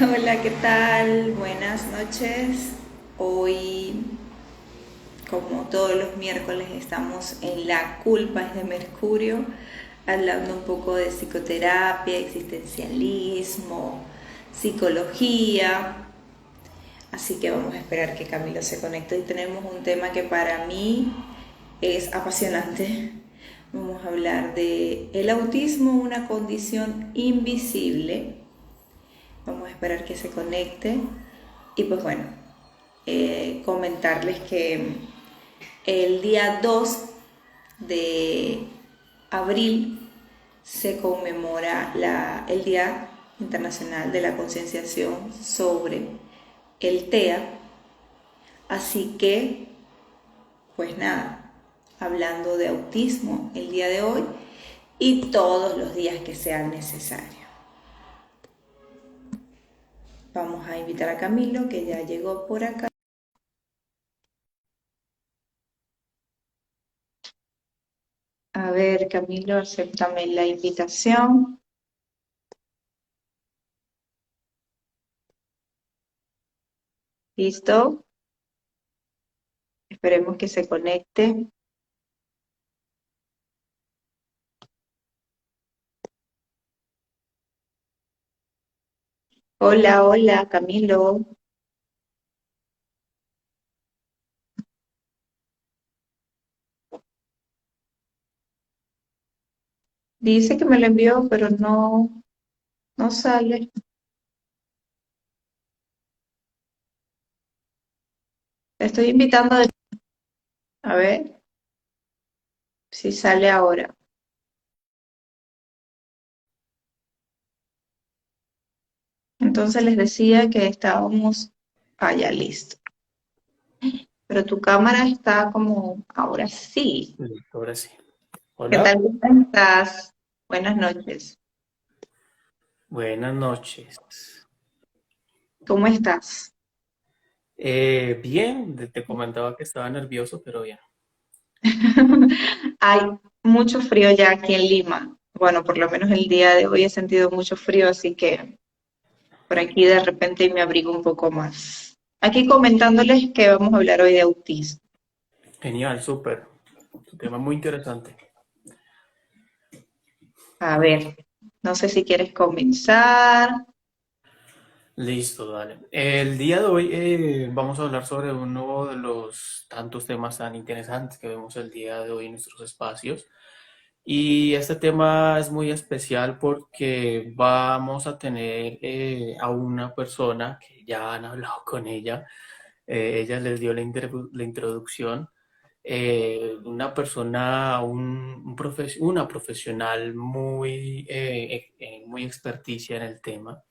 Hola, ¿qué tal? Buenas noches. Hoy, como todos los miércoles, estamos en La culpa es de Mercurio, hablando un poco de psicoterapia, existencialismo, psicología. Así que vamos a esperar que Camilo se conecte y tenemos un tema que para mí es apasionante. Vamos a hablar de el autismo, una condición invisible. Vamos a esperar que se conecte. Y pues bueno, comentarles que el día 2 de abril se conmemora el Día Internacional de la Concienciación sobre el TEA. Así que, pues nada, hablando de autismo el día de hoy y todos los días que sean necesarios. Vamos a invitar a Camilo, que ya llegó por acá. A ver, Camilo, acéptame la invitación. ¿Listo? Esperemos que se conecte. Hola, hola, Camilo. Dice que me lo envió, pero no sale. Estoy invitando a ver si sale ahora. Entonces les decía que estábamos allá listo. Pero tu cámara está como ahora sí. Listo, ahora sí. ¿Qué Hola, tal estás? Buenas noches. buenas noches. ¿Cómo estás? Bien, te comentaba que estaba nervioso, pero bien. Hay mucho frío ya aquí en Lima. Bueno, por lo menos el día de hoy he sentido mucho frío, así que por aquí de repente me abrigo un poco más. Aquí comentándoles que vamos a hablar hoy de autismo. Genial, súper. Tu tema muy interesante. A ver, no sé si quieres comenzar. Listo, dale. El día de hoy vamos a hablar sobre uno de los tantos temas tan interesantes que vemos el día de hoy en nuestros espacios. Y este tema es muy especial porque vamos a tener a una persona que ya han hablado con ella. Ella les dio la introducción. Una persona, una profesional muy, muy experticia en el tema.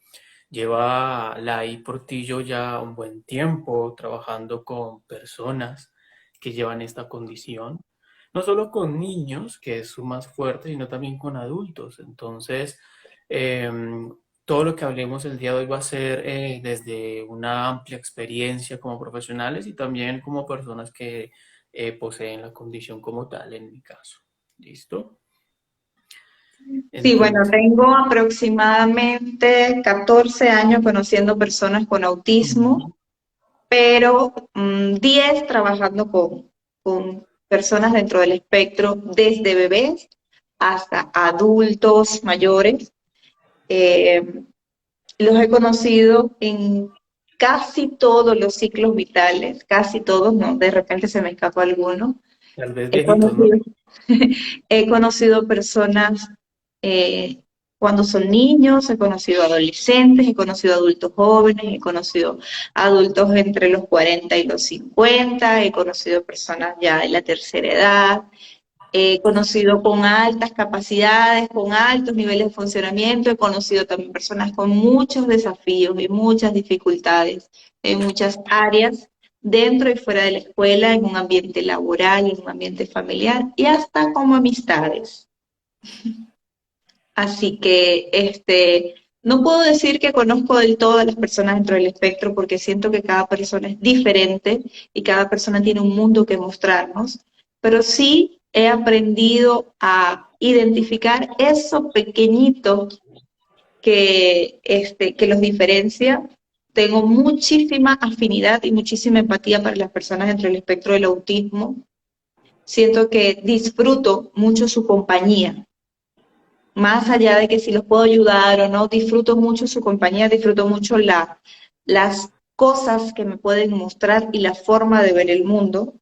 Lleva Lai Portillo ya un buen tiempo trabajando con personas que llevan esta condición, no solo con niños, que es su más fuerte, sino también con adultos. Entonces, eh, todo lo que hablemos el día de hoy va a ser desde una amplia experiencia como profesionales y también como personas que poseen la condición como tal, en mi caso. ¿Listo? Sí, bueno, Entonces, tengo aproximadamente 14 años conociendo personas con autismo, ujú, pero 10 trabajando con personas dentro del espectro, desde bebés hasta adultos mayores. Eh, los he conocido en casi todos los ciclos vitales, casi todos, no, de repente se me escapa alguno. tal vez He viejitos, ¿no? conocido, he conocido personas eh, cuando son niños, he conocido adolescentes, he conocido adultos jóvenes, he conocido adultos entre los 40 y los 50, he conocido personas ya de la tercera edad, he conocido con altas capacidades, con altos niveles de funcionamiento, he conocido también personas con muchos desafíos y muchas dificultades en muchas áreas, dentro y fuera de la escuela, en un ambiente laboral, en un ambiente familiar y hasta como amistades. Así que no puedo decir que conozco del todo a las personas dentro del espectro porque siento que cada persona es diferente y cada persona tiene un mundo que mostrarnos, pero sí he aprendido a identificar eso pequeñito que los diferencia. Tengo muchísima afinidad y muchísima empatía para las personas dentro del espectro del autismo. Siento que disfruto mucho su compañía, más allá de que si los puedo ayudar o no, disfruto mucho su compañía, disfruto mucho las cosas que me pueden mostrar y la forma de ver el mundo.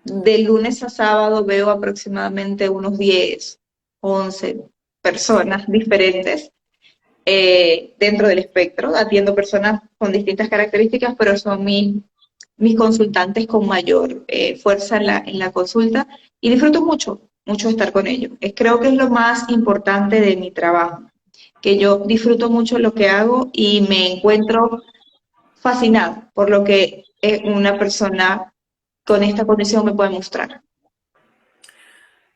De lunes a sábado veo aproximadamente unos 10, 11 personas diferentes dentro del espectro. Atiendo personas con distintas características, pero son mis consultantes con mayor fuerza en la consulta y disfruto mucho, mucho estar con ellos. Creo que es lo más importante de mi trabajo, que yo disfruto mucho lo que hago y me encuentro fascinada por lo que una persona con esta condición me puede mostrar.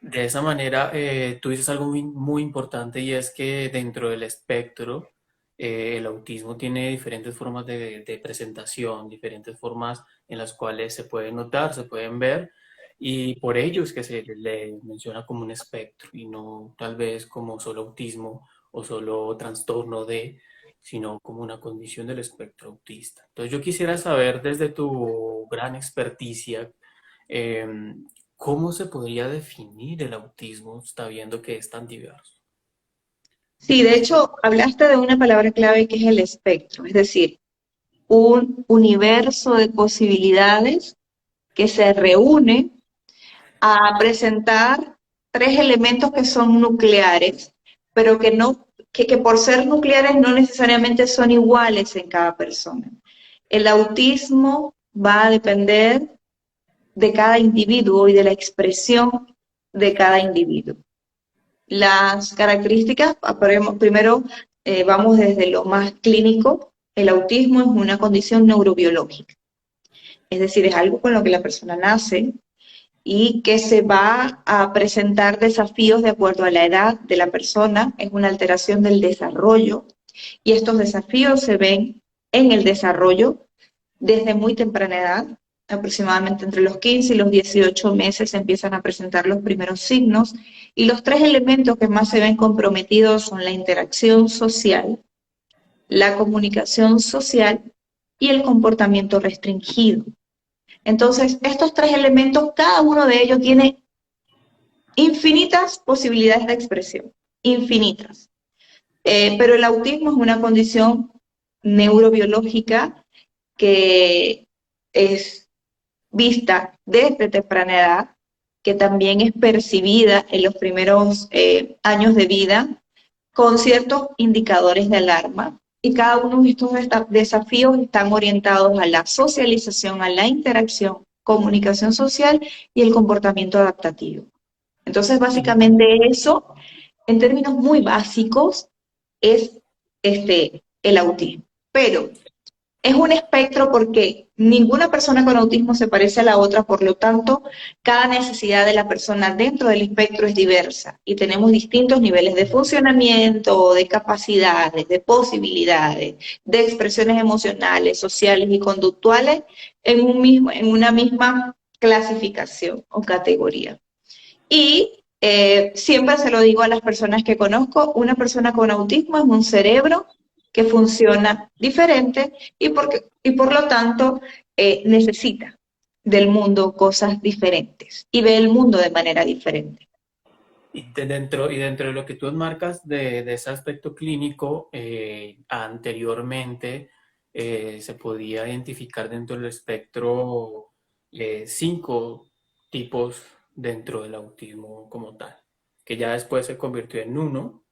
De esa manera, tú dices algo muy importante y es que dentro del espectro, el autismo tiene diferentes formas de presentación, diferentes formas en las cuales se pueden notar, se pueden ver, y por ello es que se le menciona como un espectro y no tal vez como solo autismo o solo trastorno de, sino como una condición del espectro autista. Entonces yo quisiera saber desde tu gran experticia, em, ¿cómo se podría definir el autismo? Está viendo que es tan diverso. Sí, de hecho, hablaste de una palabra clave que es el espectro, es decir, un universo de posibilidades que se reúne a presentar tres elementos que son nucleares, pero que no, que por ser nucleares no necesariamente son iguales en cada persona. El autismo va a depender de cada individuo y de la expresión de cada individuo. Las características, primero vamos desde lo más clínico. El autismo es una condición neurobiológica, es decir, es algo con lo que la persona nace y que se va a presentar desafíos de acuerdo a la edad de la persona, es una alteración del desarrollo y estos desafíos se ven en el desarrollo desde muy temprana edad, aproximadamente entre los 15 y los 18 meses se empiezan a presentar los primeros signos y los tres elementos que más se ven comprometidos son la interacción social, la comunicación social y el comportamiento restringido. Entonces, estos tres elementos, cada uno de ellos tiene infinitas posibilidades de expresión, infinitas. Pero el autismo es una condición neurobiológica que es vista desde temprana edad, que también es percibida en los primeros años de vida con ciertos indicadores de alarma. Y cada uno de estos desafíos están orientados a la socialización, a la interacción, comunicación social y el comportamiento adaptativo. Entonces, básicamente eso, en términos muy básicos, es el autismo. Pero es un espectro porque ninguna persona con autismo se parece a la otra, por lo tanto, cada necesidad de la persona dentro del espectro es diversa y tenemos distintos niveles de funcionamiento, de capacidades, de posibilidades, de expresiones emocionales, sociales y conductuales en una misma clasificación o categoría. Y siempre se lo digo a las personas que conozco, una persona con autismo es un cerebro que funciona diferente y por lo tanto necesita del mundo cosas diferentes y ve el mundo de manera diferente. Y dentro de lo que tú enmarcas de ese aspecto clínico, anteriormente se podía identificar dentro del espectro cinco tipos dentro del autismo como tal, que ya después se convirtió en uno,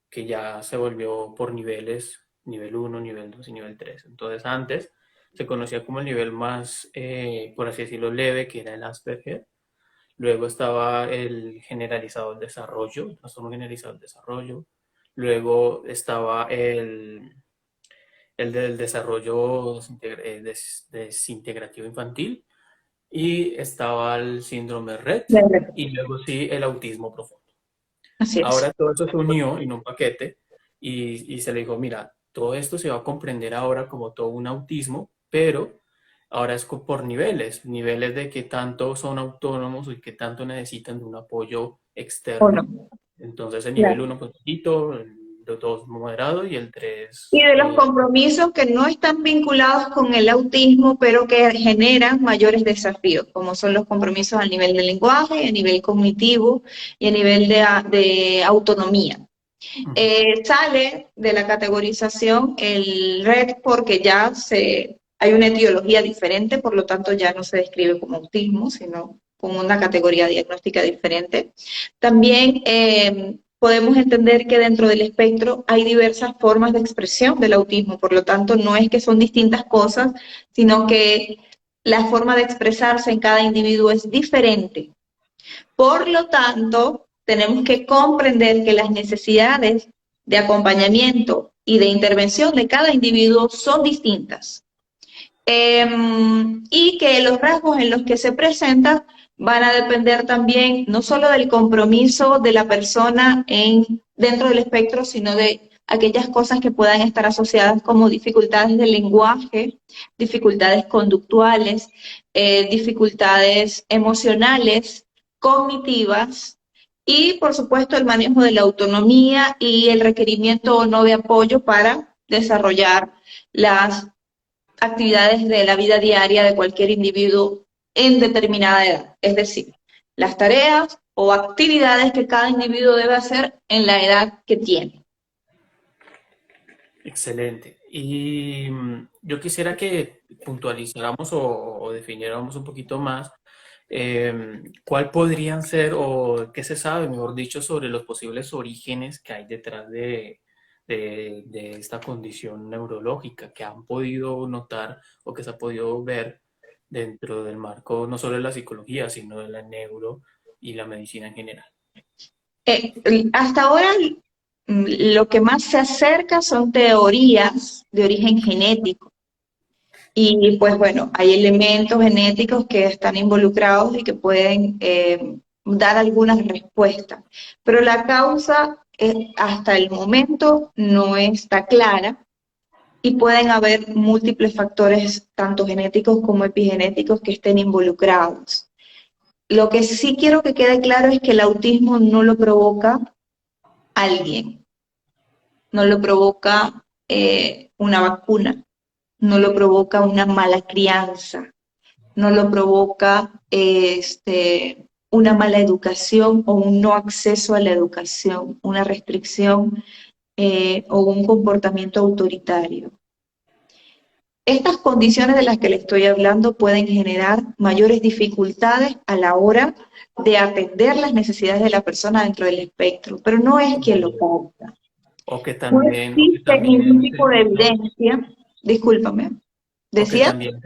que ya se volvió por niveles, nivel uno, nivel 2 y nivel 3. Entonces antes se conocía como el nivel más, por así decirlo, leve, que era el Asperger. Luego estaba el generalizado del desarrollo, el trastorno generalizado del desarrollo. Luego estaba el del desarrollo desintegrativo infantil. Y estaba el síndrome Rett. Y luego sí, el autismo profundo. Así es. Ahora todo eso se unió en un paquete y se le dijo, mira, todo esto se va a comprender ahora como todo un autismo, pero ahora es por niveles, niveles de qué tanto son autónomos y qué tanto necesitan de un apoyo ¿O no? externo. Entonces el nivel Claro. uno pues poquito, el 2 moderado y el 3 Y de los compromisos que no están vinculados con el autismo, pero que generan mayores desafíos, como son los compromisos a nivel de lenguaje, a nivel cognitivo y a nivel de autonomía. Ujú. Sale de la categorización el red porque hay una etiología diferente, por lo tanto ya no se describe como autismo, sino como una categoría diagnóstica diferente. También podemos entender que dentro del espectro hay diversas formas de expresión del autismo, por lo tanto no es que son distintas cosas, sino que la forma de expresarse en cada individuo es diferente. Por lo tanto, tenemos que comprender que las necesidades de acompañamiento y de intervención de cada individuo son distintas. Y que los rasgos en los que se presentan van a depender también no solo del compromiso de la persona dentro del espectro, sino de aquellas cosas que puedan estar asociadas como dificultades del lenguaje, dificultades conductuales, dificultades emocionales, cognitivas y, por supuesto, el manejo de la autonomía y el requerimiento o no de apoyo para desarrollar las actividades de la vida diaria de cualquier individuo en determinada edad. Es decir, las tareas o actividades que cada individuo debe hacer en la edad que tiene. Excelente. Y yo quisiera que puntualizáramos o definiéramos un poquito más cuál podrían ser o qué se sabe, mejor dicho, sobre los posibles orígenes que hay detrás de esta condición neurológica que han podido notar o que se ha podido ver dentro del marco no solo de la psicología, sino de la neuro y la medicina en general. Hasta ahora lo que más se acerca son teorías de origen genético. Y pues bueno, hay elementos genéticos que están involucrados y que pueden dar algunas respuestas. Pero la causa hasta el momento no está clara y pueden haber múltiples factores, tanto genéticos como epigenéticos, que estén involucrados. Lo que sí quiero que quede claro es que el autismo no lo provoca alguien, no lo provoca una vacuna, no lo provoca una mala crianza, no lo provoca una mala educación o un no acceso a la educación, una restricción o un comportamiento autoritario. Estas condiciones de las que le estoy hablando pueden generar mayores dificultades a la hora de atender las necesidades de la persona dentro del espectro, pero no es quien lo causa. No O que existe también ningún tipo de evidencia, discúlpame, O que decía. también,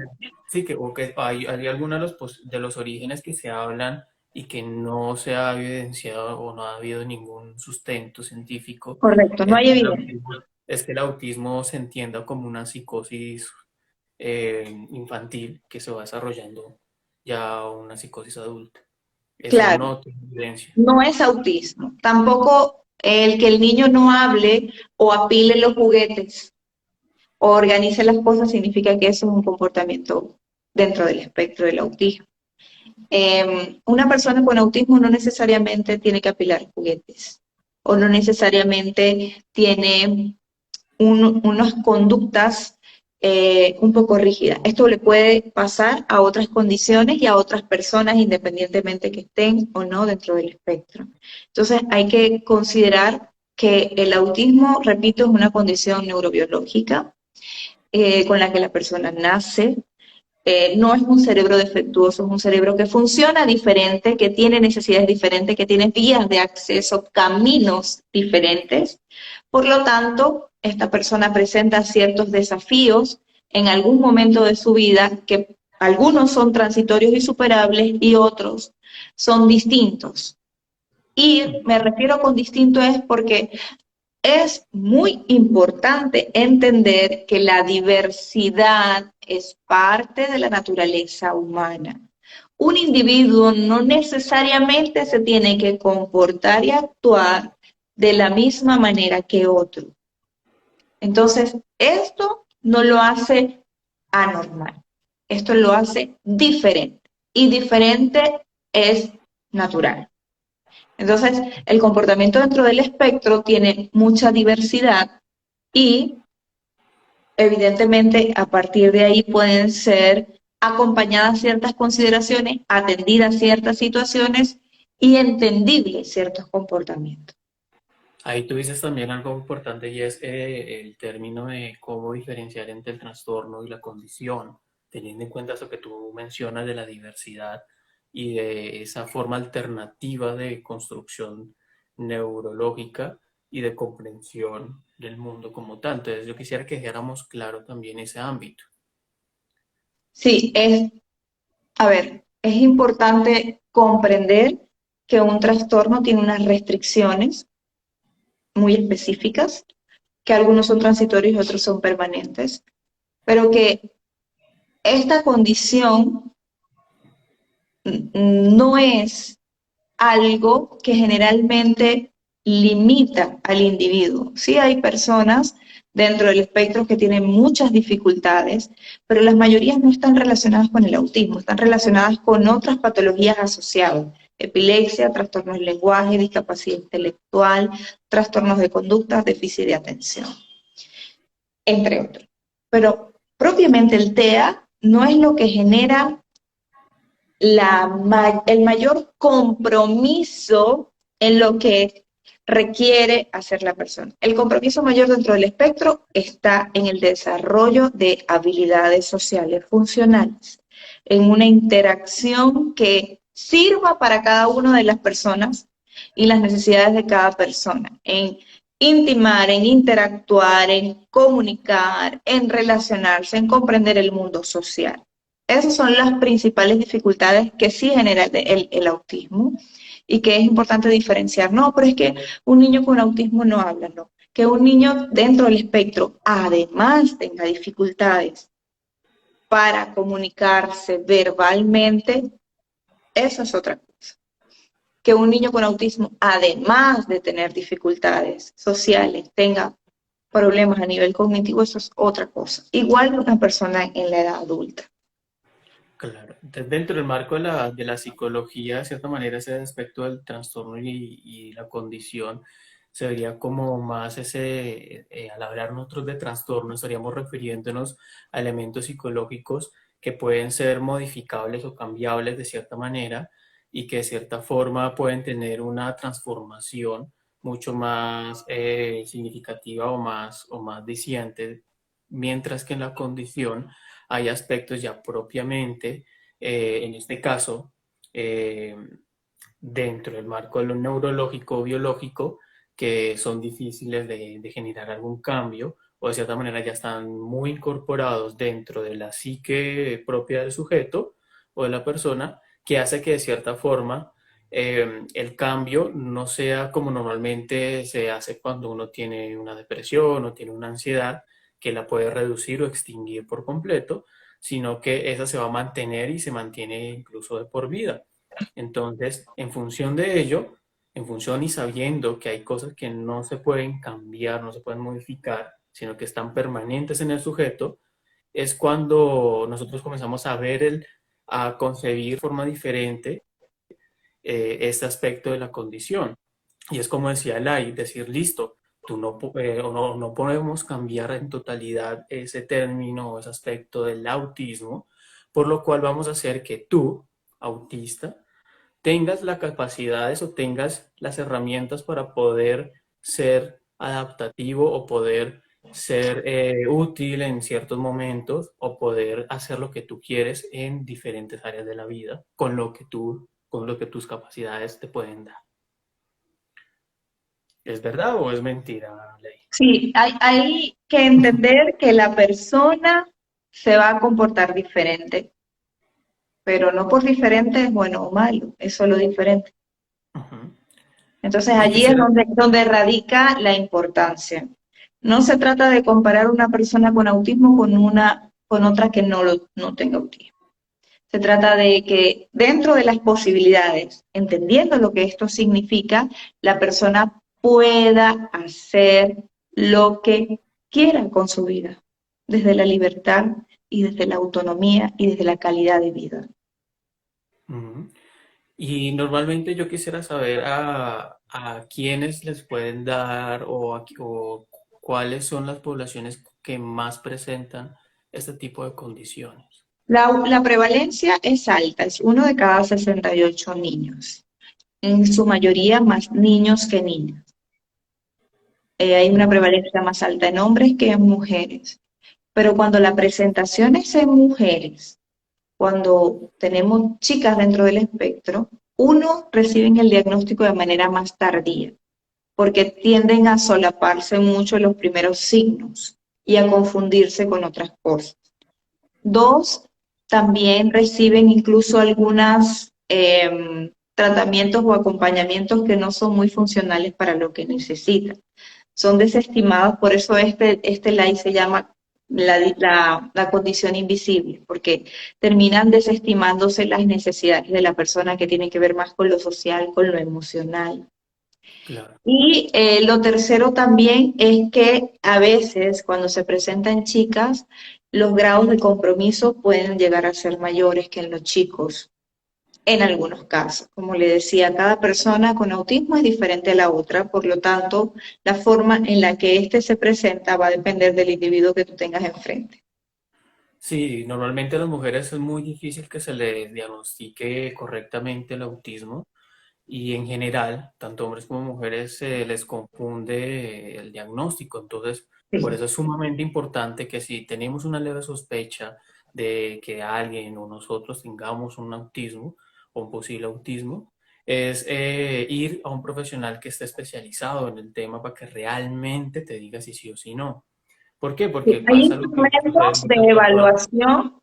sí, o que hay algunos de de los orígenes que se hablan y que no se ha evidenciado o no ha habido ningún sustento científico, Correcto, no es hay que evidencia. es que el autismo se entienda como una psicosis infantil que se va desarrollando ya una psicosis adulta. Eso Claro, no tiene evidencia. no es autismo. Tampoco el que el niño no hable o apile los juguetes o organice las cosas significa que eso es un comportamiento dentro del espectro del autismo. Una persona con autismo no necesariamente tiene que apilar juguetes o no necesariamente tiene unas conductas un poco rígidas. Esto le puede pasar a otras condiciones y a otras personas independientemente que estén o no dentro del espectro. Entonces hay que considerar que el autismo, repito, es una condición neurobiológica con la que la persona nace. No es un cerebro defectuoso, es un cerebro que funciona diferente, que tiene necesidades diferentes, que tiene vías de acceso, caminos diferentes. Por lo tanto, esta persona presenta ciertos desafíos en algún momento de su vida que algunos son transitorios y superables y otros son distintos. Y me refiero con distinto es porque es muy importante entender que la diversidad es parte de la naturaleza humana. Un individuo no necesariamente se tiene que comportar y actuar de la misma manera que otro. Entonces, esto no lo hace anormal, esto lo hace diferente. Y diferente es natural. Entonces, el comportamiento dentro del espectro tiene mucha diversidad y evidentemente a partir de ahí pueden ser acompañadas ciertas consideraciones, atendidas ciertas situaciones y entendibles ciertos comportamientos. Ahí tú dices también algo importante y es el término de cómo diferenciar entre el trastorno y la condición, teniendo en cuenta eso que tú mencionas de la diversidad y de esa forma alternativa de construcción neurológica y de comprensión del mundo como tal. Entonces yo quisiera que dejáramos claro también ese ámbito. Sí, a ver, es importante comprender que un trastorno tiene unas restricciones muy específicas, que algunos son transitorios y otros son permanentes, pero que esta condición no es algo que generalmente limita al individuo. Sí hay personas dentro del espectro que tienen muchas dificultades, pero las mayorías no están relacionadas con el autismo, están relacionadas con otras patologías asociadas. Epilepsia, trastornos del lenguaje, discapacidad intelectual, trastornos de conducta, déficit de atención, entre otros. Pero propiamente el TEA no es lo que genera el mayor compromiso en lo que requiere hacer la persona. El compromiso mayor dentro del espectro está en el desarrollo de habilidades sociales funcionales, en una interacción que sirva para cada una de las personas y las necesidades de cada persona, en intimar, en interactuar, en comunicar, en relacionarse, en comprender el mundo social. Esas son las principales dificultades que sí genera el autismo y que es importante diferenciar. No, pero es que un niño con autismo no habla, no. Que un niño dentro del espectro además tenga dificultades para comunicarse verbalmente, eso es otra cosa. Que un niño con autismo, además de tener dificultades sociales, tenga problemas a nivel cognitivo, eso es otra cosa. Igual que una persona en la edad adulta. Claro. Entonces, dentro del marco de la psicología, de cierta manera, ese aspecto del trastorno y la condición sería como más ese, al hablar nosotros de trastorno, estaríamos refiriéndonos a elementos psicológicos que pueden ser modificables o cambiables de cierta manera y que de cierta forma pueden tener una transformación mucho más significativa o más diciente, mientras que en la condición hay aspectos ya propiamente, en este caso, eh, dentro del marco de lo neurológico o biológico, que son difíciles de generar algún cambio o de cierta manera ya están muy incorporados dentro de la psique propia del sujeto o de la persona, que hace que de cierta forma el cambio no sea como normalmente se hace cuando uno tiene una depresión o tiene una ansiedad, que la puede reducir o extinguir por completo, sino que esa se va a mantener y se mantiene incluso de por vida. Entonces, en función de ello, en función y sabiendo que hay cosas que no se pueden cambiar, no se pueden modificar, sino que están permanentes en el sujeto, es cuando nosotros comenzamos a a concebir de forma diferente este aspecto de la condición. Y es como decía Lai, decir, listo, no podemos cambiar en totalidad ese término o ese aspecto del autismo, por lo cual vamos a hacer que tú, autista, tengas las capacidades o tengas las herramientas para poder ser adaptativo o poder ser útil en ciertos momentos o poder hacer lo que tú quieres en diferentes áreas de la vida con lo que tus capacidades te pueden dar. ¿Es verdad o es mentira, Ley? Sí, hay que entender que la persona se va a comportar diferente, pero no por diferente es bueno o malo, es solo diferente. Ujú. Entonces Y allí es quisiera, donde radica la importancia. No se trata de comparar una persona con autismo con otra que no tenga autismo. Se trata de que dentro de las posibilidades, entendiendo lo que esto significa, la persona pueda hacer lo que quiera con su vida, desde la libertad y desde la autonomía y desde la calidad de vida. ujú. Y normalmente yo quisiera saber a quiénes les pueden dar o cuáles son las poblaciones que más presentan este tipo de condiciones. La prevalencia es alta, es uno de cada 68 niños, en su mayoría más niños que niñas. Hay una prevalencia más alta en hombres que en mujeres. Pero cuando la presentación es en mujeres, cuando tenemos chicas dentro del espectro, uno reciben el diagnóstico de manera más tardía, porque tienden a solaparse mucho los primeros signos y a confundirse con otras cosas. Dos, también reciben incluso algunos tratamientos o acompañamientos que no son muy funcionales para lo que necesitan. Son desestimados, por eso este LAI se llama la condición invisible, porque terminan desestimándose las necesidades de la persona que tienen que ver más con lo social, con lo emocional. Claro. Y lo tercero también es que a veces cuando se presentan chicas, los grados de compromiso pueden llegar a ser mayores que en los chicos, en algunos casos. Como le decía, cada persona con autismo es diferente a la otra, por lo tanto, la forma en la que éste se presenta va a depender del individuo que tú tengas enfrente. Sí, normalmente a las mujeres es muy difícil que se les diagnostique correctamente el autismo y en general, tanto hombres como mujeres, se les confunde el diagnóstico. Entonces, por Sí. eso es sumamente importante que si tenemos una leve sospecha de que alguien o nosotros tengamos un autismo o un posible autismo, es ir a un profesional que esté especializado en el tema para que realmente te diga si sí o si no. ¿Por qué? Sí, Porque hay pasa lo que sucede instrumentos de mucho tiempo. evaluación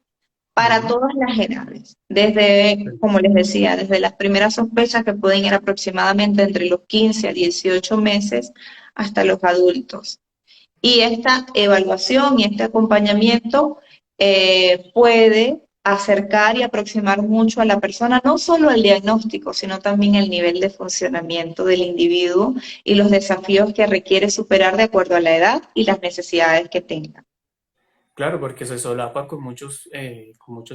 para Ujú. todas las edades, desde, como les decía, desde las primeras sospechas que pueden ir aproximadamente entre los 15 a 18 meses hasta los adultos. Y esta evaluación y este acompañamiento puede acercar y aproximar mucho a la persona, no solo al diagnóstico, sino también el nivel de funcionamiento del individuo y los desafíos que requiere superar de acuerdo a la edad y las necesidades que tenga. Claro, porque se solapa con muchos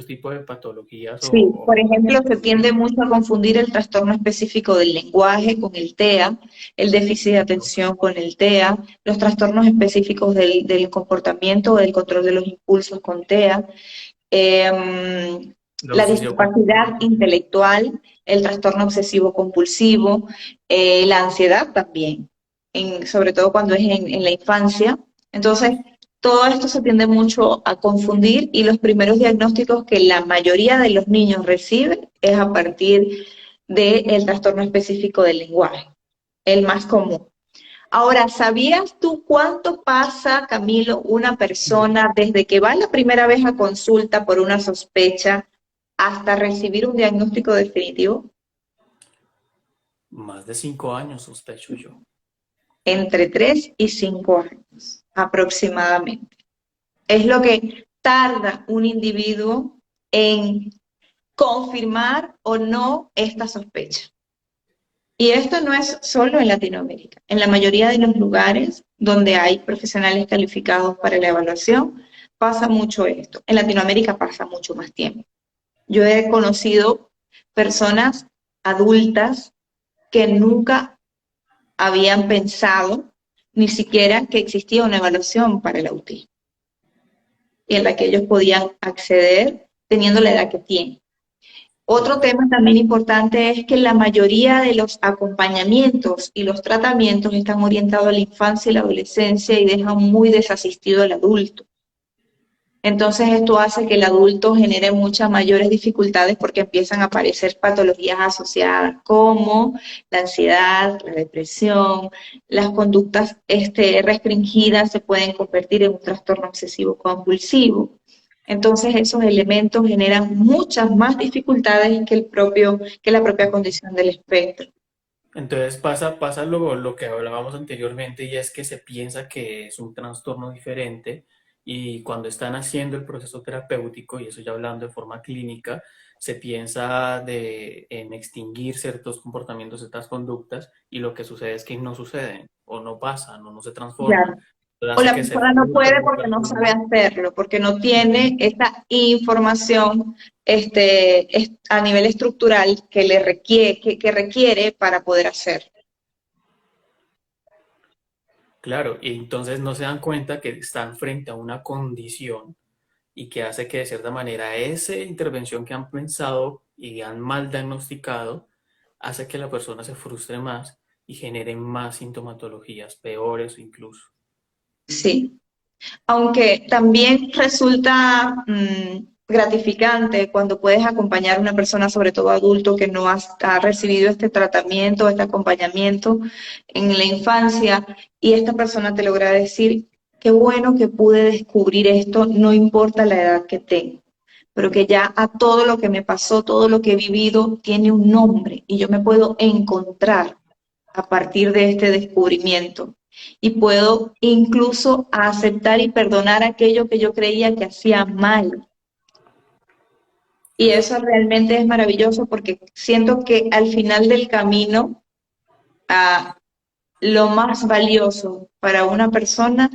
tipos de patologías Sí, por ejemplo, se tiende mucho a confundir el trastorno específico del lenguaje con el TEA, el déficit de atención con el TEA, los trastornos específicos del comportamiento o del control de los impulsos con TEA, la la obsesión discapacidad compulsiva. intelectual, el trastorno obsesivo compulsivo, la ansiedad también, sobre todo cuando es en la infancia. Entonces, todo esto se tiende mucho a confundir y los primeros diagnósticos que la mayoría de los niños reciben es a partir del trastorno específico del lenguaje, el más común. Ahora, ¿sabías tú cuánto pasa, Camilo, una persona desde que va la primera vez a consulta por una sospecha hasta recibir un diagnóstico definitivo? Más de 5 años, sospecho yo. Entre 3 y 5 años aproximadamente. Es lo que tarda un individuo en confirmar o no esta sospecha. Y esto no es solo en Latinoamérica. En la mayoría de los lugares donde hay profesionales calificados para la evaluación, pasa mucho esto. En Latinoamérica pasa mucho más tiempo. Yo he conocido personas adultas que nunca habían pensado ni siquiera que existía una evaluación para el autismo y en la que ellos podían acceder teniendo la edad que tienen. Otro Claro. tema también importante es que la mayoría de los acompañamientos y los tratamientos están orientados a la infancia y la adolescencia y dejan muy desasistido al adulto. Entonces esto hace que el adulto genere muchas mayores dificultades porque empiezan a aparecer patologías asociadas como la ansiedad, la depresión, las conductas restringidas se pueden convertir en un trastorno obsesivo compulsivo. Entonces esos elementos generan muchas más dificultades que la propia condición del espectro. Entonces pasa lo que hablábamos anteriormente y es que se piensa que es un trastorno diferente y cuando están haciendo el proceso terapéutico, y eso ya hablando de forma clínica, se piensa en extinguir ciertos comportamientos, ciertas conductas y lo que sucede es que no suceden o no pasan o no se transforman. Claro. O hace la que se persona no frustre puede muy porque no sabe fácilmente. hacerlo, porque no tiene Ujú. esa información a nivel estructural que le requiere, que requiere para poder hacerlo. Claro, y entonces no se dan cuenta que están frente a una condición y que hace que de cierta manera esa intervención que han pensado y han mal diagnosticado hace que la persona se frustre más y genere más sintomatologías peores incluso. Sí. Aunque también resulta gratificante cuando puedes acompañar a una persona, sobre todo adulto, que no ha recibido este tratamiento, este acompañamiento en la infancia, y esta persona te logra decir, qué bueno que pude descubrir esto, no importa la edad que tengo, pero que ya a todo lo que me pasó, todo lo que he vivido, tiene un nombre y yo me puedo encontrar a partir de este descubrimiento y puedo incluso aceptar y perdonar aquello que yo creía que hacía mal. Y Claro. eso realmente es maravilloso porque siento que al final del camino, ah, lo más valioso para una persona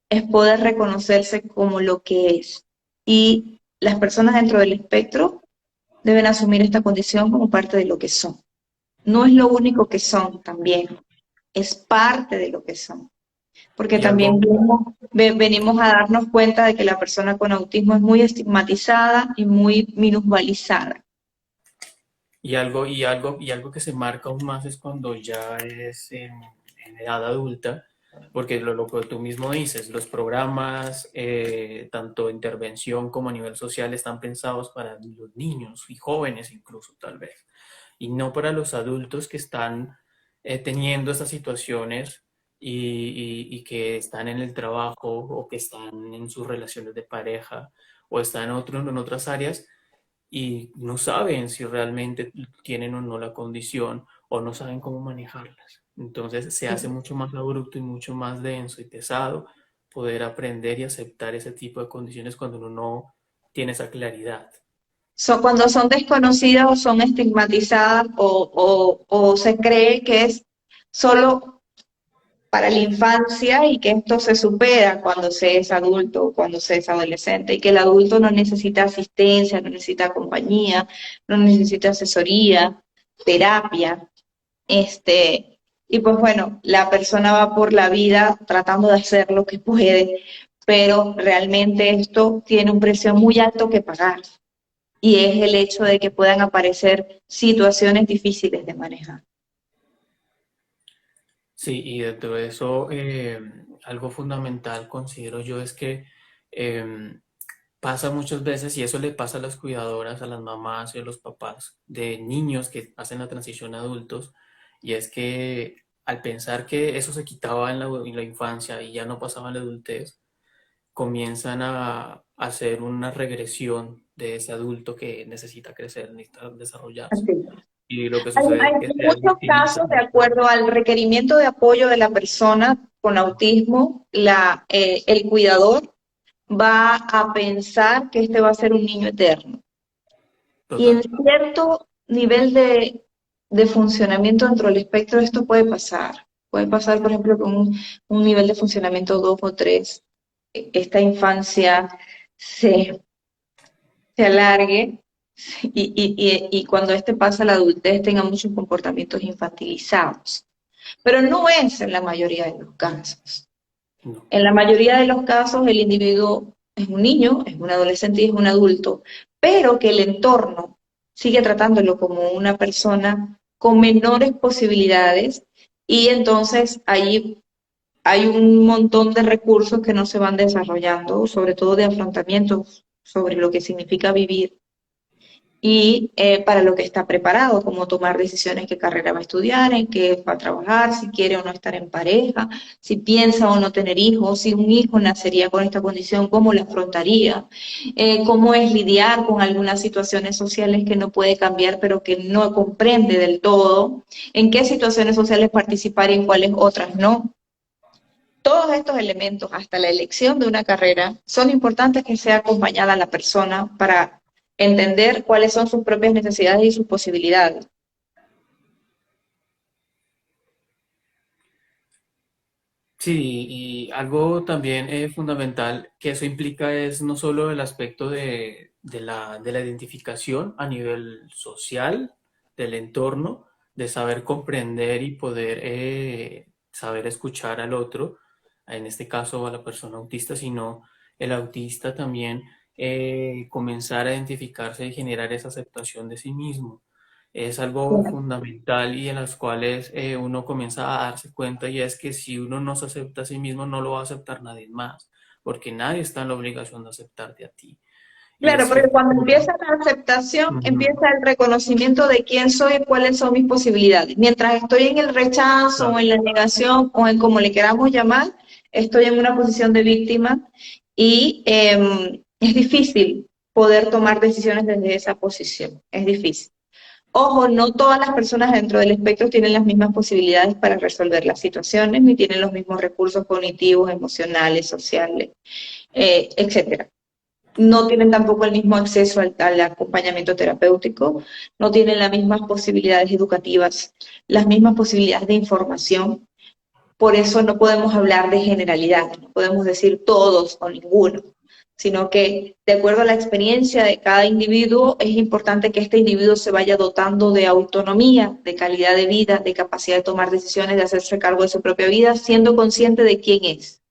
es poder reconocerse como lo que es. Y las personas dentro del espectro deben asumir esta condición como parte de lo que son. No es lo único que son también, es parte de lo que son. Porque Y también algo, venimos a darnos cuenta de que la persona con autismo es muy estigmatizada y muy minusvalizada. y algo que se marca aún más es cuando ya es en edad adulta, porque lo que tú mismo dices, los programas, tanto intervención como a nivel social, están pensados para los niños y jóvenes incluso, tal vez, y no para los adultos que están teniendo estas situaciones y que están en el trabajo o que están en sus relaciones de pareja o están en otras áreas y no saben si realmente tienen o no la condición o no saben cómo manejarlas. Entonces se hace mucho más abrupto y mucho más denso y pesado poder aprender y aceptar ese tipo de condiciones cuando uno no tiene esa claridad. Cuando son desconocidas o son estigmatizadas o se cree que es solo para la infancia y que esto se supera cuando se es adulto o cuando se es adolescente y que el adulto no necesita asistencia, no necesita compañía, no necesita asesoría, terapia. Y pues bueno, la persona va por la vida tratando de hacer lo que puede, pero realmente esto tiene un precio muy alto que pagar y es el hecho de que puedan aparecer situaciones difíciles de manejar. Sí, y dentro de eso, algo fundamental considero yo es que pasa muchas veces, y eso le pasa a las cuidadoras, a las mamás y a los papás de niños que hacen la transición a adultos, y es que al pensar que eso se quitaba en la infancia y ya no pasaba en la adultez, comienzan a hacer una regresión de ese adulto que necesita crecer, necesita desarrollarse. Así. Y lo que Hay, sucede hay es que se muchos victimizan casos, de bastante. acuerdo al requerimiento de apoyo de la persona con autismo, el cuidador va a pensar que este va a ser un niño eterno. Y en Total. cierto nivel de funcionamiento dentro del espectro esto puede pasar. Puede pasar, por ejemplo, con un nivel de funcionamiento 2 o 3. Esta infancia se, se alargue y cuando este pasa a la adultez tenga muchos comportamientos infantilizados. Pero no es en la mayoría de los casos. No. En la mayoría de los casos el individuo es un niño, es un adolescente y es un adulto, pero que el entorno sigue tratándolo como una persona con menores posibilidades y entonces ahí hay un montón de recursos que no se van desarrollando, sobre todo de afrontamientos sobre lo que significa vivir y para lo que está preparado, como tomar decisiones, qué carrera va a estudiar, en qué va a trabajar, si quiere o no estar en pareja, si piensa o no tener hijos, si un hijo nacería con esta condición, cómo la afrontaría, cómo es lidiar con algunas situaciones sociales que no puede cambiar pero que no comprende del todo, en qué situaciones sociales participar y en cuáles otras no. Todos estos elementos, hasta la elección de una carrera, son importantes que sea acompañada la persona para entender cuáles son sus propias necesidades y sus posibilidades. Sí, y algo también fundamental que eso implica es no solo el aspecto de la identificación a nivel social, del entorno, de saber comprender y poder saber escuchar al otro, en este caso a la persona autista, sino el autista también comenzar a identificarse y generar esa aceptación de sí mismo. Es algo fundamental y en las cuales uno comienza a darse cuenta y es que si uno no se acepta a sí mismo, no lo va a aceptar nadie más, porque nadie está en la obligación de aceptarte a ti. Y de Claro, porque cierta cuando forma, empieza la aceptación, ujú, empieza el reconocimiento de quién soy y cuáles son mis posibilidades. Mientras estoy en el rechazo o claro, en la negación o en como le queramos llamar, estoy en una posición de víctima y es difícil poder tomar decisiones desde esa posición. Es difícil. Ojo, no todas las personas dentro del espectro tienen las mismas posibilidades para resolver las situaciones, ni tienen los mismos recursos cognitivos, emocionales, sociales, etcétera. No tienen tampoco el mismo acceso al acompañamiento terapéutico, no tienen las mismas posibilidades educativas, las mismas posibilidades de información. Por eso no podemos hablar de generalidades, no podemos decir todos o ninguno, sino que de acuerdo a la experiencia de cada individuo, es importante que este individuo se vaya dotando de autonomía, de calidad de vida, de capacidad de tomar decisiones, de hacerse cargo de su propia vida, siendo consciente de quién es.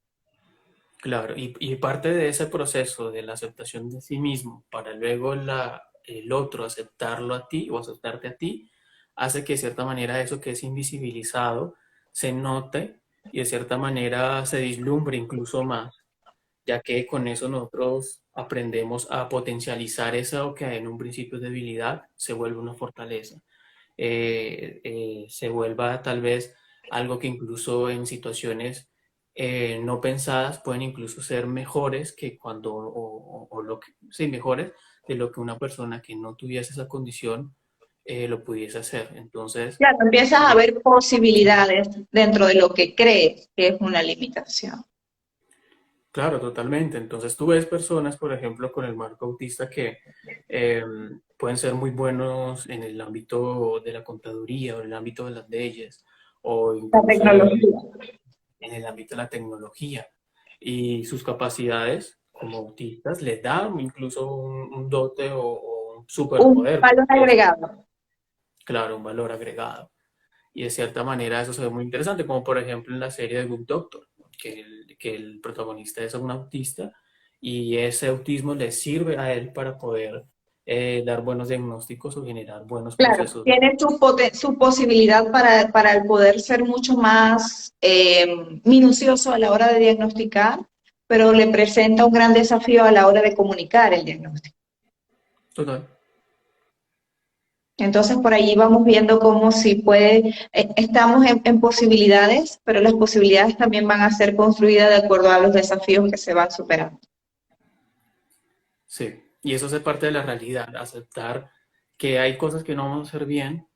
claro. Y parte de ese proceso de la aceptación de sí mismo para luego el otro aceptarlo a ti o aceptarte a ti, hace que de cierta manera eso que es invisibilizado se note y de cierta manera se vislumbre incluso más, ya que con eso nosotros aprendemos a potencializar eso que en un principio es debilidad, se vuelve una fortaleza, se vuelva tal vez algo que incluso en situaciones no pensadas pueden incluso ser mejores que cuando, o lo que, sí, mejores de lo que una persona que no tuviese esa condición lo pudiese hacer. Entonces, Claro, empiezas a eh, ver posibilidades dentro de lo que crees que es una limitación. claro, totalmente. Entonces tú ves personas, por ejemplo, con el marco autista que eh, pueden ser muy buenos en el ámbito de la contaduría o en el ámbito de las leyes o La incluso tecnología. en el ámbito de la tecnología. Y sus capacidades como autistas les dan incluso un dote o un Un superpoder, valor que es, agregado. claro, un valor agregado. Y de cierta manera eso se ve muy interesante, como por ejemplo en la serie de Good Doctor, que el protagonista es un autista y ese autismo le sirve a él para poder dar buenos diagnósticos o generar buenos Claro, procesos. tiene su posibilidad para el poder ser mucho más minucioso a la hora de diagnosticar, pero le presenta un gran desafío a la hora de comunicar el diagnóstico. Total. Entonces, por ahí vamos viendo cómo si puede, estamos en posibilidades, pero las posibilidades también van a ser construidas de acuerdo a los desafíos que se van superando. Sí. Y eso hace parte de la realidad, aceptar que hay cosas que no vamos a hacer bien,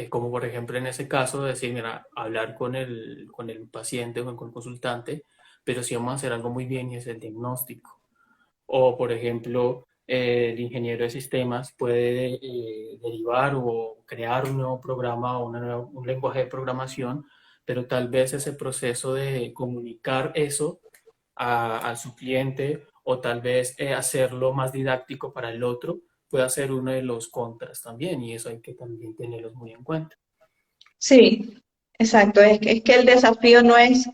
como por ejemplo en ese caso decir, mira, hablar con el paciente o con el consultante, pero sí vamos a hacer algo muy bien y es el diagnóstico. O, por ejemplo, el ingeniero de sistemas puede derivar o crear un nuevo programa o un lenguaje de programación, pero tal vez ese proceso de comunicar eso a su cliente o tal vez hacerlo más didáctico para el otro puede ser uno de los contras también y eso hay que también tenerlos muy en cuenta. Sí, exacto. Es que el desafío no es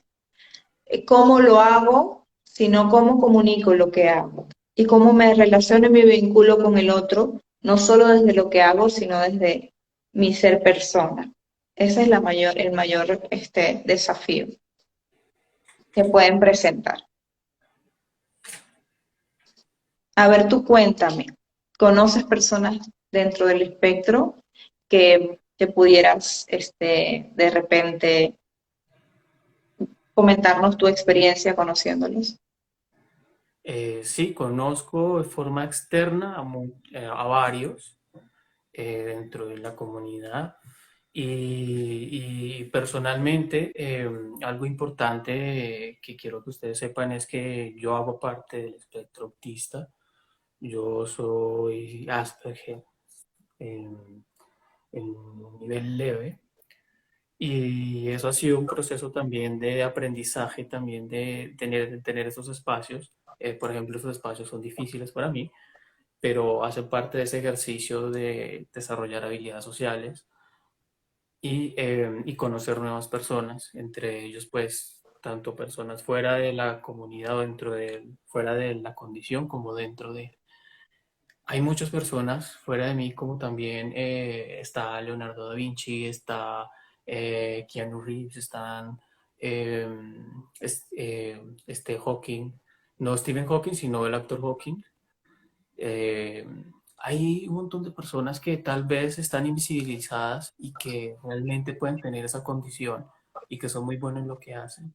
cómo lo hago, sino cómo comunico lo que hago y cómo me relaciono y me vinculo con el otro, no solo desde lo que hago, sino desde mi ser persona. Ese es el mayor desafío que pueden presentar. A ver, tú cuéntame, ¿conoces personas dentro del espectro que pudieras de repente comentarnos tu experiencia conociéndolos? Sí, conozco de forma externa a varios dentro de la comunidad y personalmente algo importante que quiero que ustedes sepan es que yo hago parte del espectro autista. Yo soy Asperger en, en un nivel leve Y eso ha sido un proceso también de aprendizaje, también de tener esos espacios. Por ejemplo, esos espacios son difíciles para mí, pero hacen parte de ese ejercicio de desarrollar habilidades sociales y conocer nuevas personas, entre ellos pues tanto personas fuera de la comunidad o fuera de la condición como dentro de. Hay muchas personas fuera de mí, como también está Leonardo da Vinci, está Keanu Reeves, están eh, este Hawking, no Stephen Hawking, sino el actor Hawking. Eh, Hay un montón de personas que tal vez están invisibilizadas y que realmente pueden tener esa condición y que son muy buenos en lo que hacen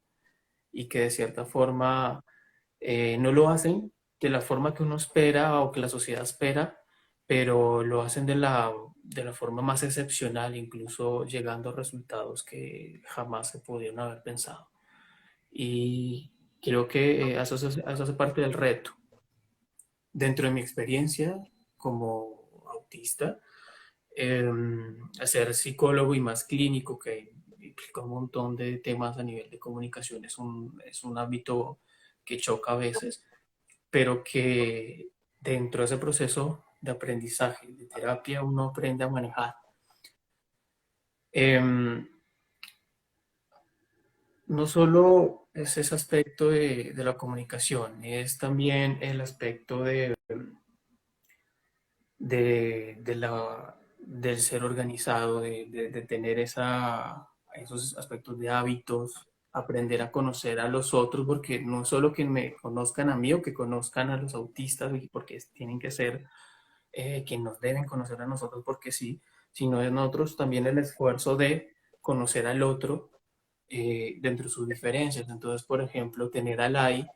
y que de cierta forma no lo hacen de la forma que uno espera o que la sociedad espera, pero lo hacen de la forma más excepcional, incluso llegando a resultados que jamás se pudieron haber pensado. Y creo que eso hace parte del reto. Dentro de mi experiencia como autista, ser psicólogo y más clínico, que implica un montón de temas a nivel de comunicación, es un ámbito que choca a veces, pero que dentro de ese proceso de aprendizaje, de terapia, uno aprende a manejar. Em, no solo es ese aspecto de la comunicación, es también el aspecto del ser organizado, de tener esos aspectos de hábitos, aprender a conocer a los otros, porque no solo que me conozcan a mí o que conozcan a los autistas, porque tienen que ser que nos deben conocer a nosotros porque sí, sino de nosotros también el esfuerzo de conocer al otro dentro de sus diferencias. Entonces, por ejemplo, tener a Lai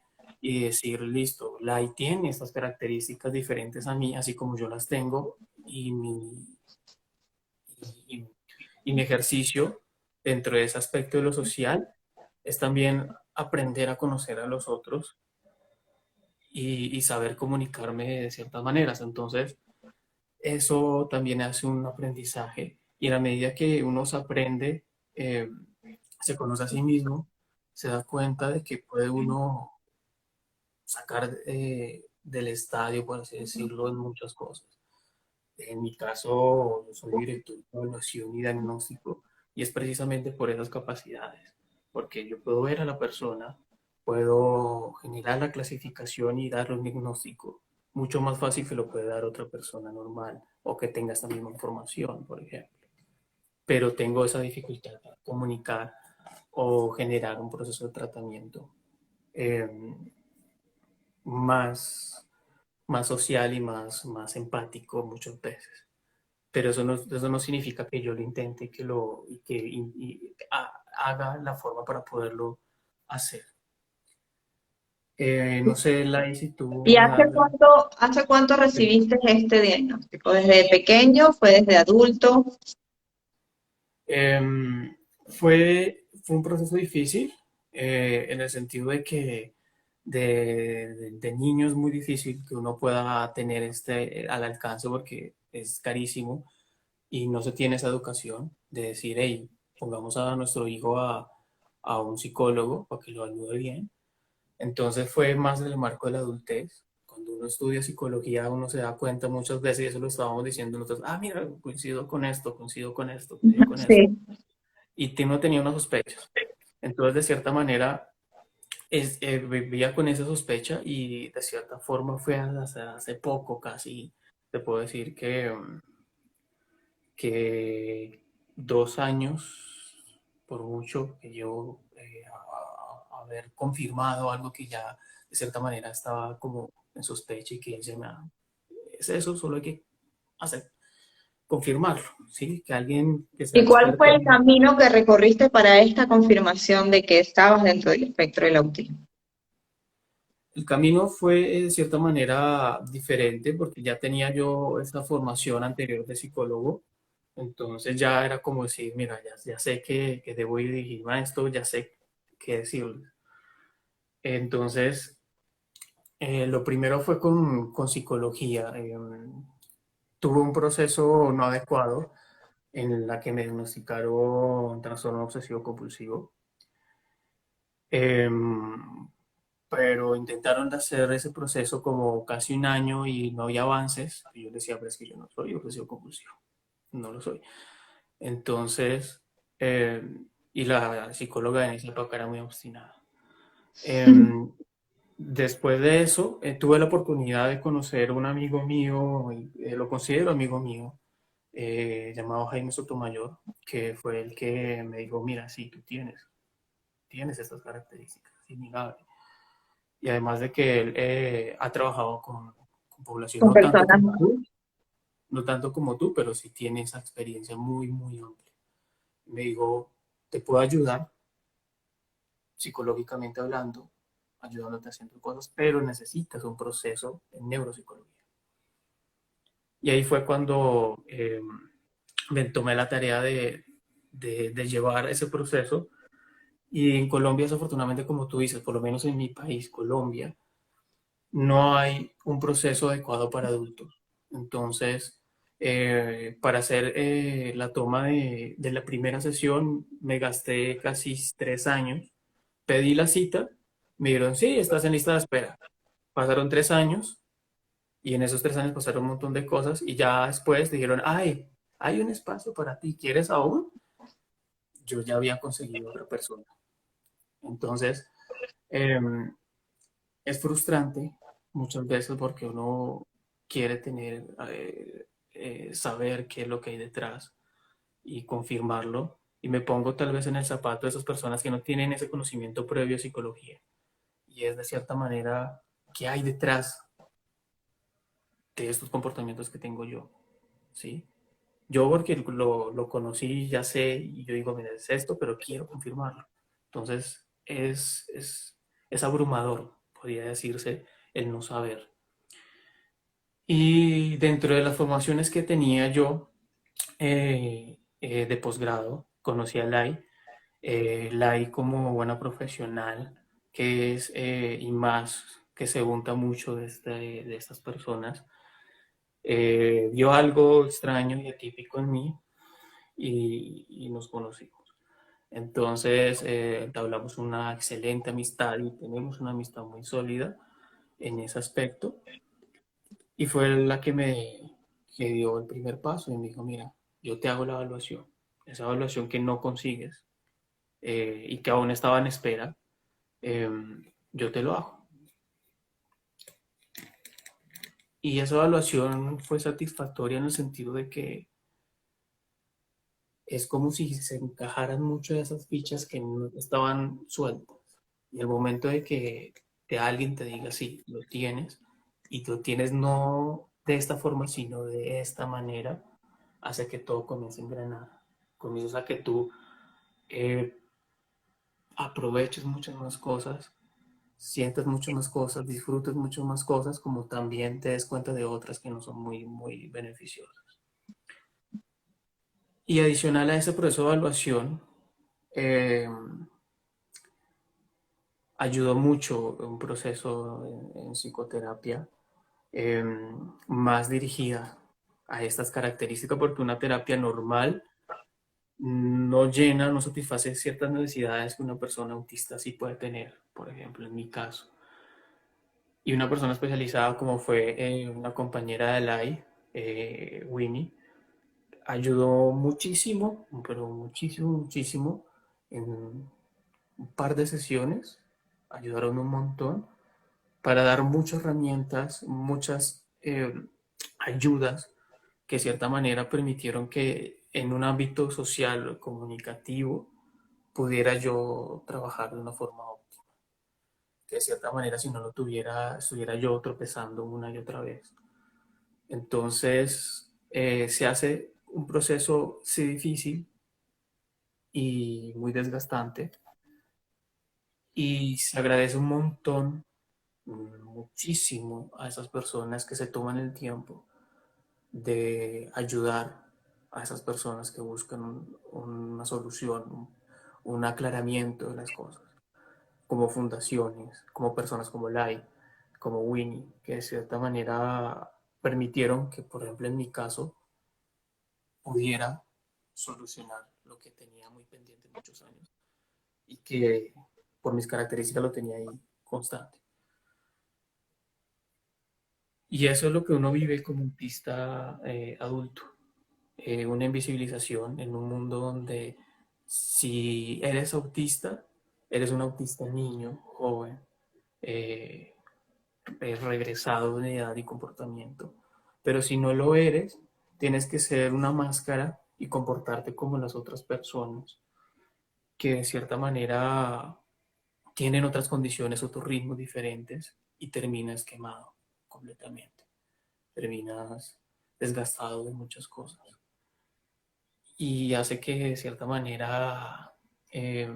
y decir, listo, Lai tiene estas características diferentes a mí, así como yo las tengo, y, y mi ejercicio dentro de ese aspecto de lo social es también aprender a conocer a los otros y saber comunicarme de ciertas maneras. Entonces, eso también hace un aprendizaje y a la medida que uno se aprende, eh, se conoce a sí mismo, se da cuenta de que puede uno sacar del estadio, por así decirlo, en muchas cosas. En mi caso, yo soy director de evaluación y diagnóstico y es precisamente por esas capacidades, porque yo puedo ver a la persona, puedo generar la clasificación y darle un diagnóstico mucho más fácil que lo puede dar otra persona normal o que tenga esta misma información, por ejemplo. Pero tengo esa dificultad para comunicar o generar un proceso de tratamiento eh, más, más social y más empático muchas veces. Pero eso no significa que yo lo intente y haga la forma para poderlo hacer. No sé, Lai, si tú ¿Y me das... hace cuánto recibiste este diagnóstico? ¿Desde pequeño? ¿Fue desde adulto? Fue un proceso difícil en el sentido de que de niño es muy difícil que uno pueda tener este al alcance porque es carísimo y no se tiene esa educación de decir, hey, pongamos a nuestro hijo a un psicólogo para que lo ayude bien. Entonces fue más en el marco de la adultez. Cuando uno estudia psicología, uno se da cuenta muchas veces, y eso lo estábamos diciendo nosotros, ah, mira, coincido con esto, coincido con esto, coincido con esto. Sí. Y uno tenía una sospecha. Entonces, de cierta manera, vivía con esa sospecha y de cierta forma fue hace poco casi, te puedo decir que 2 años, por mucho, que yo haber confirmado algo que ya de cierta manera estaba como en sospecha y que es eso, solo hay que hacer, confirmarlo, ¿sí? Que alguien que sea ¿Y cuál experto fue el en... camino que recorriste para esta confirmación de que estabas dentro del espectro del autismo? El camino fue de cierta manera diferente porque ya tenía yo esa formación anterior de psicólogo, entonces ya era como decir, mira, ya sé que debo dirigirme a esto, ya sé qué decirles. Entonces, lo primero fue con psicología. Tuve un proceso no adecuado en la que me diagnosticaron trastorno obsesivo compulsivo. Em, pero intentaron hacer ese proceso como casi un año y no había avances. Y yo decía, pero es que yo no soy obsesivo compulsivo, no lo soy. Entonces, y la psicóloga en esa época era muy obstinada. Em, Después de eso, tuve la oportunidad de conocer a un amigo mío, lo considero amigo mío, llamado Jaime Sotomayor, que fue el que me dijo, mira, sí, tú tienes estas características, es innegable. Y además de que él ha trabajado con población, Con personas. no tanto como tú, pero sí tiene esa experiencia muy, muy amplia. Me dijo, te puedo ayudar psicológicamente hablando, ayudándote haciendo cosas, pero necesitas un proceso en neuropsicología. Y ahí fue cuando me tomé la tarea de llevar ese proceso. Y en Colombia, desafortunadamente, como tú dices, por lo menos en mi país, Colombia, no hay un proceso adecuado para adultos. Entonces, para hacer la toma de la primera sesión, me gasté casi 3 años. Pedí la cita, me dijeron, sí, estás en lista de espera. Pasaron 3 años y en esos 3 años pasaron un montón de cosas y ya después dijeron, ay, hay un espacio para ti, ¿quieres aún? Yo ya había conseguido otra persona. Entonces, em, es frustrante muchas veces porque uno quiere tener, saber qué es lo que hay detrás y confirmarlo. Y me pongo tal vez en el zapato de esas personas que no tienen ese conocimiento previo de psicología. Y es de cierta manera qué hay detrás de estos comportamientos que tengo yo, ¿sí? Yo porque lo conocí, ya sé, y yo digo, mira, es esto, pero quiero confirmarlo. Entonces, es abrumador, podría decirse, el no saber. Y dentro de las formaciones que tenía yo de posgrado, conocí a Lai, Lai como buena profesional, que es, y más, que se junta mucho de estas personas, vio algo extraño y atípico en mí y nos conocimos. Entonces, entablamos una excelente amistad y tenemos una amistad muy sólida en ese aspecto. Y fue la que dio el primer paso y me dijo, mira, yo te hago la evaluación, esa evaluación que no consigues y que aún estaba en espera, eh, yo te lo hago. Y esa evaluación fue satisfactoria en el sentido de que es como si se encajaran mucho de esas fichas que no estaban sueltas. Y el momento de que alguien te diga, sí, lo tienes, y lo tienes no de esta forma, sino de esta manera, hace que todo comience a engrenar. Comienza a que tú eh, aproveches muchas más cosas, sientas muchas más cosas, disfrutes muchas más cosas, como también te des cuenta de otras que no son muy, muy beneficiosas. Y adicional a ese proceso de evaluación, eh, ayudó mucho un proceso en psicoterapia eh, más dirigida a estas características, porque una terapia normal no llena, no satisface ciertas necesidades que una persona autista sí puede tener, por ejemplo, en mi caso. Y una persona especializada como fue una compañera de Lai, Winnie, ayudó muchísimo, pero muchísimo, muchísimo en un par de sesiones, ayudaron un montón para dar muchas herramientas, muchas ayudas que de cierta manera permitieron que en un ámbito social, comunicativo, pudiera yo trabajar de una forma óptima. Que de cierta manera, si no lo tuviera, estuviera yo tropezando una y otra vez. Entonces, se hace un proceso sí difícil y muy desgastante y se agradece un montón, muchísimo a esas personas que se toman el tiempo de ayudar a esas personas que buscan una solución, un aclaramiento de las cosas, como fundaciones, como personas como Lai, como Winnie, que de cierta manera permitieron que, por ejemplo, en mi caso, pudiera solucionar lo que tenía muy pendiente muchos años y que por mis características lo tenía ahí constante. Y eso es lo que uno vive como autista adulto, una invisibilización en un mundo donde si eres autista, eres un autista niño, joven, eh, regresado de edad y comportamiento. Pero si no lo eres, tienes que ser una máscara y comportarte como las otras personas, que de cierta manera tienen otras condiciones, otros ritmos diferentes y terminas quemado completamente. Terminas desgastado de muchas cosas. Y hace que de cierta manera eh,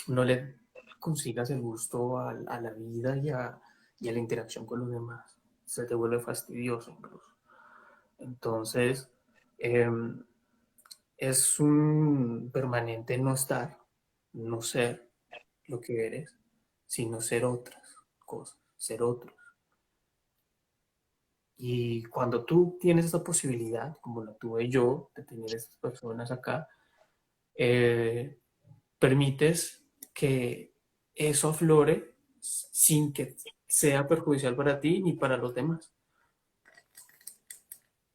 no le consigas el gusto a la vida y a la interacción con los demás. Se te vuelve fastidioso incluso. Entonces, eh, es un permanente no estar, no ser lo que eres, sino ser otras cosas, ser otro. Y cuando tú tienes esa posibilidad, como la tuve yo, de tener esas personas acá, eh, permites que eso aflore sin que sea perjudicial para ti ni para los demás.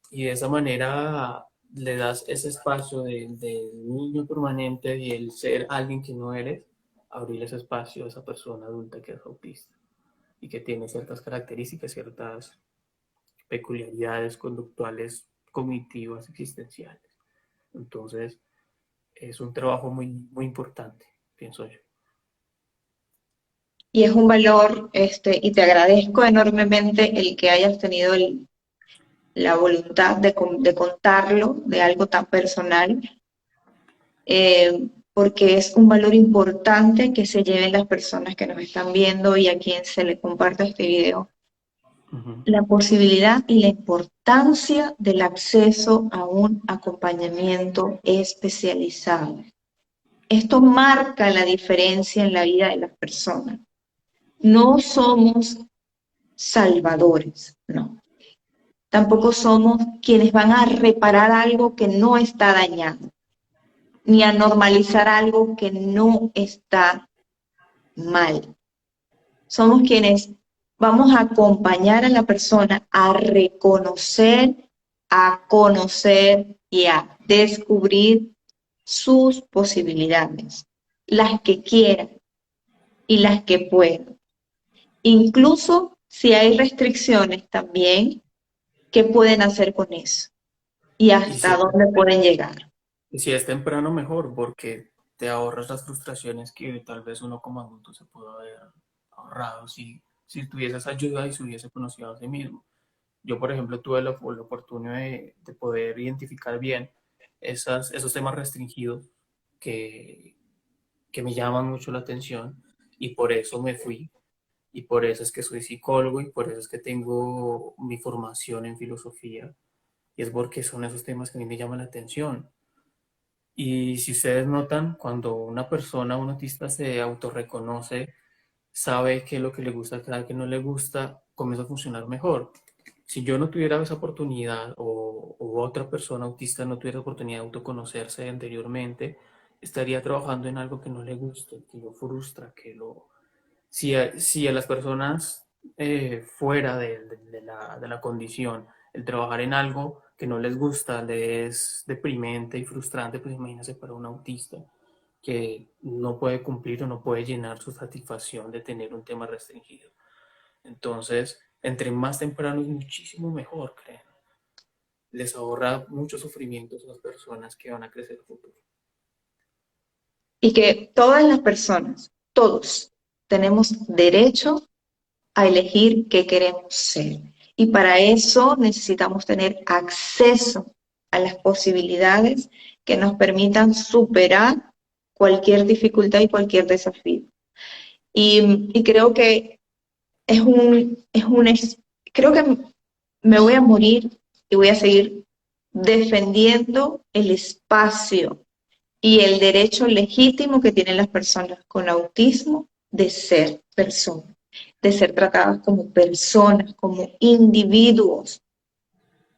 Y de esa manera le das ese espacio del niño permanente y el ser alguien que no eres, abrir ese espacio a esa persona adulta que es autista y que tiene ciertas características, ciertas peculiaridades conductuales, cognitivas, existenciales. Entonces, es un trabajo muy, muy importante, pienso yo. Y es un valor, y te agradezco enormemente el que hayas tenido la voluntad de contarlo, de algo tan personal, porque es un valor importante que se lleven las personas que nos están viendo y a quien se le comparte este video. Uh-huh. La posibilidad y la importancia del acceso a un acompañamiento especializado. Esto marca la diferencia en la vida de las personas. No somos salvadores, no. Tampoco somos quienes van a reparar algo que no está dañado, ni a normalizar algo que no está mal. Somos quienes vamos a acompañar a la persona a reconocer, a conocer y a descubrir sus posibilidades, las que quieran y las que puedan. Incluso si hay restricciones también, ¿qué pueden hacer con eso? Y Y si hasta es, dónde pueden llegar. y si es temprano, mejor, porque te ahorras las frustraciones que tal vez uno como adulto se pudo haber ahorrado si tuviese esa ayuda y se hubiese conocido a sí mismo. Yo, por ejemplo, tuve la oportunidad de poder identificar bien esos temas restringidos que, que me llaman mucho la atención y por eso me fui. Y por eso es que soy psicólogo y por eso es que tengo mi formación en filosofía. Y es porque son esos temas que a mí me llaman la atención. Y si ustedes notan, cuando una persona, un autista se autorreconoce, sabe qué es lo que le gusta, sabe que no le gusta, comienza a funcionar mejor. Si yo no tuviera esa oportunidad o otra persona autista no tuviera oportunidad de autoconocerse anteriormente, estaría trabajando en algo que no le gusta, que lo frustra, si a las personas fuera de la condición, el trabajar en algo que no les gusta, les es deprimente y frustrante, pues imagínense para un autista que no puede cumplir o no puede llenar su satisfacción de tener un tema restringido. Entonces, entre más temprano es muchísimo mejor, creen. Les ahorra mucho sufrimiento a las personas que van a crecer en el futuro. Y que todas las personas, todos, tenemos derecho a elegir qué queremos ser. Y para eso necesitamos tener acceso a las posibilidades que nos permitan superar cualquier dificultad y cualquier desafío. Y creo que creo que me voy a morir y voy a seguir defendiendo el espacio y el derecho legítimo que tienen las personas con autismo de ser personas, de ser tratadas como personas, como individuos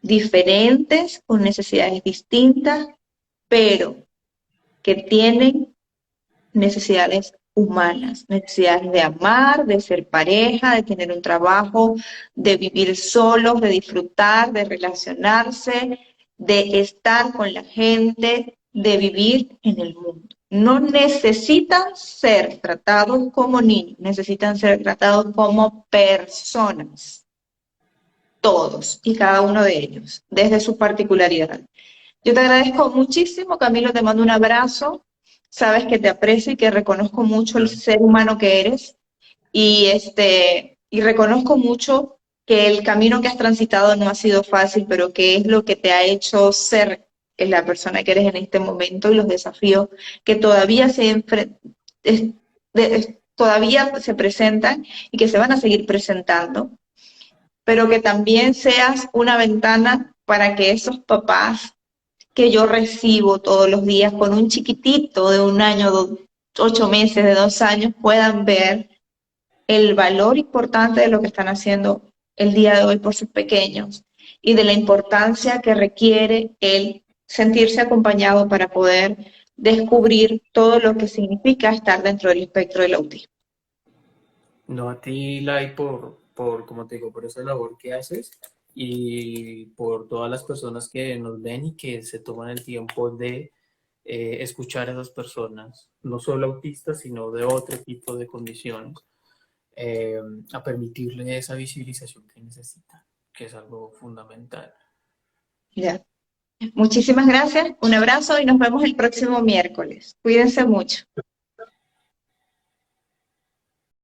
diferentes, con necesidades distintas, pero que tienen necesidades humanas, necesidades de amar, de ser pareja, de tener un trabajo, de vivir solos, de disfrutar, de relacionarse, de estar con la gente, de vivir en el mundo. No necesitan ser tratados como niños, necesitan ser tratados como personas, todos y cada uno de ellos, desde su particularidad. Yo te agradezco muchísimo, Camilo, te mando un abrazo. Sabes que te aprecio y que reconozco mucho el ser humano que eres y reconozco mucho que el camino que has transitado no ha sido fácil, pero que es lo que te ha hecho ser la persona que eres en este momento y los desafíos que todavía todavía se presentan y que se van a seguir presentando, pero que también seas una ventana para que esos papás que yo recibo todos los días con un chiquitito de 1 año, 8 meses, de 2 años, puedan ver el valor importante de lo que están haciendo el día de hoy por sus pequeños y de la importancia que requiere el sentirse acompañado para poder descubrir todo lo que significa estar dentro del espectro del autismo. No, a ti, Lai, como te digo, por esa labor que haces y por todas las personas que nos ven y que se toman el tiempo de escuchar a esas personas, no solo autistas, sino de otro tipo de condiciones, a permitirle esa visibilización que necesitan, que es algo fundamental. Ya. Muchísimas gracias, un abrazo y nos vemos el próximo miércoles. Cuídense mucho.